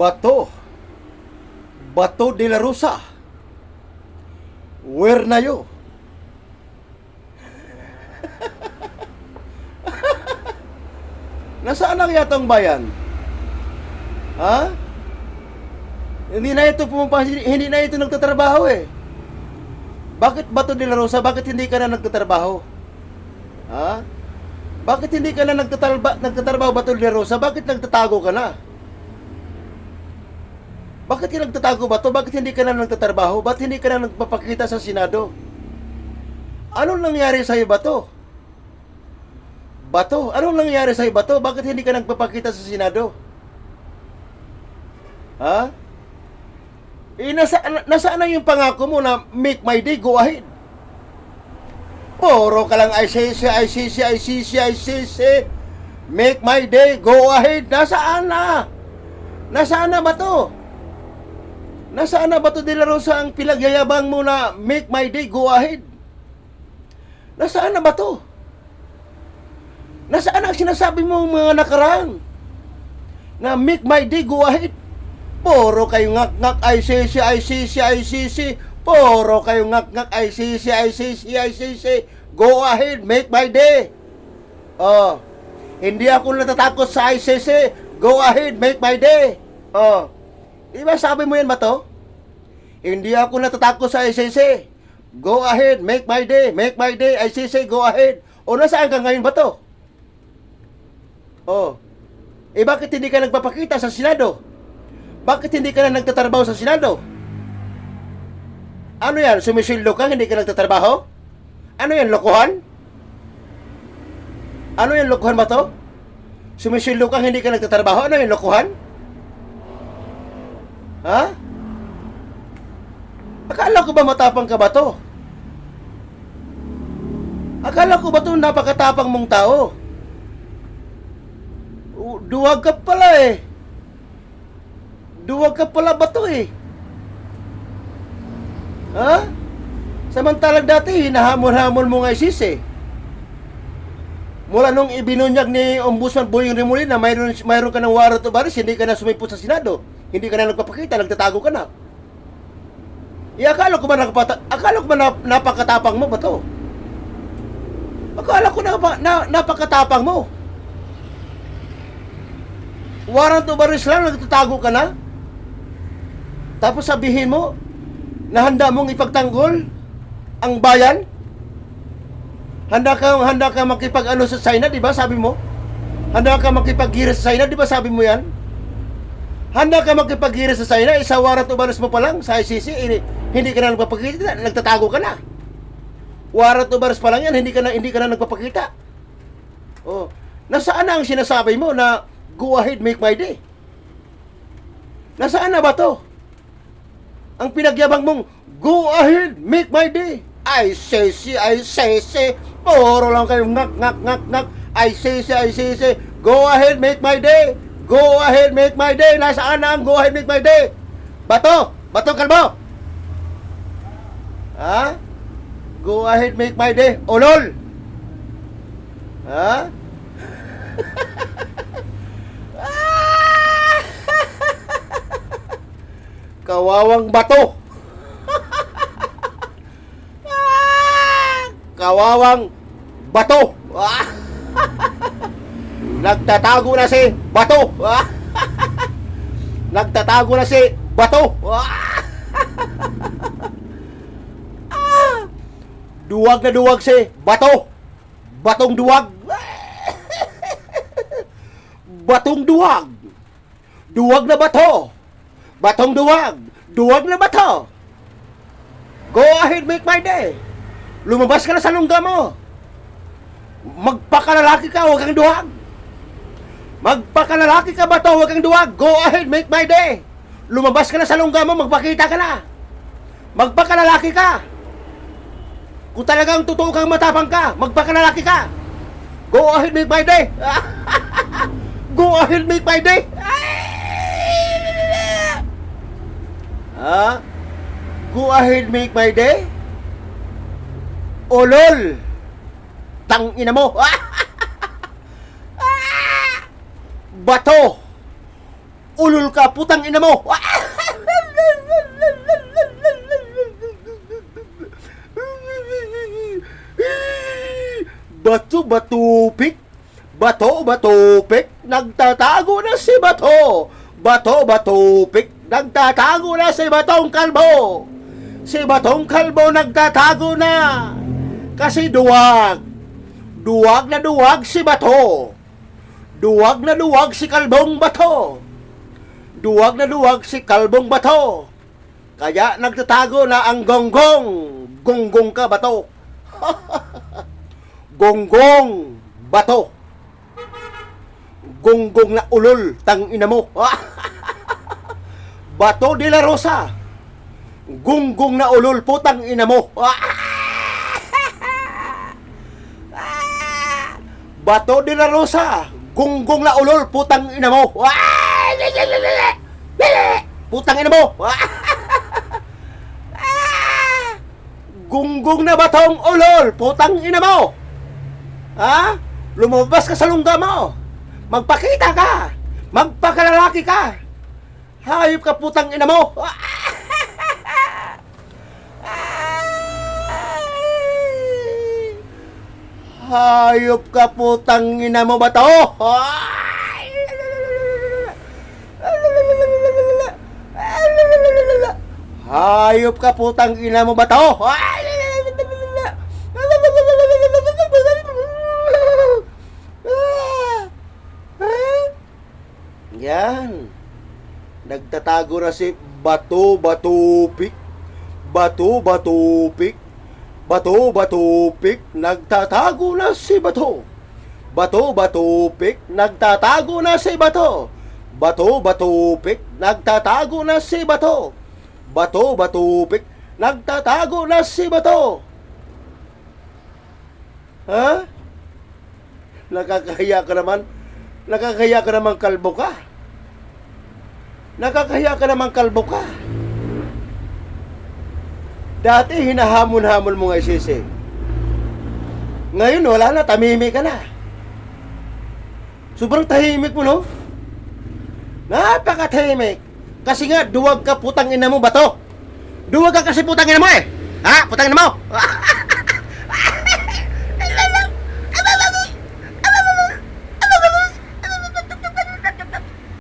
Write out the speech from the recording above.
Bato. Bato de la Rosa. Where na yo? Nasaan ang yatang bayan? Ha? Hindi na ito hindi na ito nagtatrabaho eh. Bakit Bato de la Rosa? Bakit hindi ka na nagtatrabaho? Ha? Bakit hindi ka na nagtatrabaho Bato de la Rosa? Bakit nagtatago ka na? Bakit ka nagtatago Bato? Bakit hindi ka na nagtatrabaho? Bakit hindi ka na nagpapakita sa Senado? Anong nangyari sa'yo Bato? Bato, anong nangyari sa'yo Bato? Bakit hindi ka nagpapakita sa Senado? Ha? Nasaan na yung pangako mo na make my day, go ahead? Puro ka lang ICC. Make my day, go ahead. Nasaan na? Nasaan na Bato? Nasaan na Bato de la Rosa ang pinagyayabang mo na make my day, go ahead? Nasaan na Bato? Nasaan ang sinasabi mo mga nakaraan na make my day, go ahead? Puro kayo ngak-ngak ICC. Puro kayo ngak-ngak ICC. Go ahead, make my day. Oh, hindi ako natatakot sa ICC. Go ahead, make my day. Oh, di ba sabi mo yan Bato? Hindi ako natatakot sa ICC. Go ahead, make my day. Make my day, ICC, go ahead. O nasaan ka ngayon Bato? Oh, bakit hindi ka nagpapakita sa Senado? Bakit hindi ka na nagtatrabaho sa Senado? Ano yan? Sumisildo ka, hindi ka nagtatrabaho? Ano yan, lokohan? Ano yan, lokohan ba to? Sumisildo ka, hindi ka nagtatrabaho? Ano yan, lokohan? Ha? Akala ko ba matapang ka ba to? Akala ko ba to napakatapang mong tao? Duwag ka pala eh. Duwag ka pala Bato eh. Ha? Samantalang dati, hinahamon-hamon mo nga ICC. Mula nung ibinunyag ni Ombudsman Boying Rimulina, mayroon ka ng warrant of arrest, hindi ka na sumipot sa Senado. Hindi ka na nagpapakita, nagtatago ka na. Akala ko ba napakatapang mo Bato? Akala ko napakatapang mo. Warrant of arrest lang, nagtatago ka na? Tapos sabihin mo na handa mong ipagtanggol ang bayan? Handa ka makipag-ano sa China, di ba? Sabi mo. Handa ka makipag-gira sa China, di ba? Sabi mo yan. Handa ka makipag-gira sa China, isa warrant of arrest mo pa lang sa ICC, hindi ka na nagpapakita, nagtatago ka na. Warrant of arrest pa lang yan, hindi ka na nagpapakita. Oh, nasaan na ang sinasabi mo na go ahead, make my day? Nasaan na ba to? Ang pinagyabang mong, go ahead, make my day. ICC. Puro lang kayo ngak. ICC. Go ahead, make my day. Go ahead, make my day. Nasaan na ang go ahead, make my day? Bato Kalbo. Ha? Go ahead, make my day. Olol. Ha? Kawawang Bato. Kawawang Bato. Nagtatago na si Bato. Nagtatago na si Bato. Duwag na duwag si Bato. Batong duwag. Batong duwag. Duwag na Bato. Batong duwag. Duwag na Bato. Go ahead, make my day. Lumabas ka na sa lungga mo. Magpakalalaki ka, huwag kang duwag. Magpakalalaki ka Bato, huwag kang duwag. Go ahead, make my day. Lumabas ka na sa lungga mo, magpakita ka na. Magpakalalaki ka. Kung talagang totoo kang matapang ka, magpakalalaki ka. Go ahead, make my day. Go ahead, make my day. Ha? Go ahead, make my day? Olol! Tangina mo! Bato! ulol ka, putang ina mo. Bato-batupik. Bato-batupik. Nagtatago na si Bato. Bato-batupik. Nagtatago na si Batong Kalbo. Si Batong Kalbo nagtatago na. Kasi duwag. Duwag na duwag si Bato. Duwag na duwag si Kalbong Bato. Duwag na duwag si Kalbong Bato. Kaya nagtatago na ang gonggong. Gonggong ka, Bato. Gonggong Bato. Gonggong na ulol, tang ina mo. Bato de la Rosa. Gonggong na ulol, putang ina mo. Bato de la Rosa. Gonggong na ulol, putang ina mo. Putang ina mo. Gonggong na batong ulol, putang ina mo. Ha? Lumabas ka sa lungga mo. Magpakita ka. Magpakalalaki ka. Hayop ka, putang ina mo. Hayop ka, putang ina mo, Bato. Hayop ka, putang ina mo, Bato. Yan. Nagtatago na si Bato-batupik. Bato-batupik. Bato-batupik. Nagtatago na si Bato. Bato-batupik. Nagtatago na si Bato. Bato-batupik. Nagtatago na si Bato. Bato-batupik. Nagtatago na si Bato. Ha? Nakakahiya ka naman. Nakakahiya ka naman, kalbo ka. Nakakahiya ka naman, kalbo ka. Dati hinahamon-hamon mo nga sisi. Ngayon wala na, tamimi ka na. Sobrang tahimik mo, no? Napakatahimik. Kasi nga, duwag ka, putang ina mo, Bato. Duwag ka kasi, putang ina mo eh. Ha? Putang ina mo.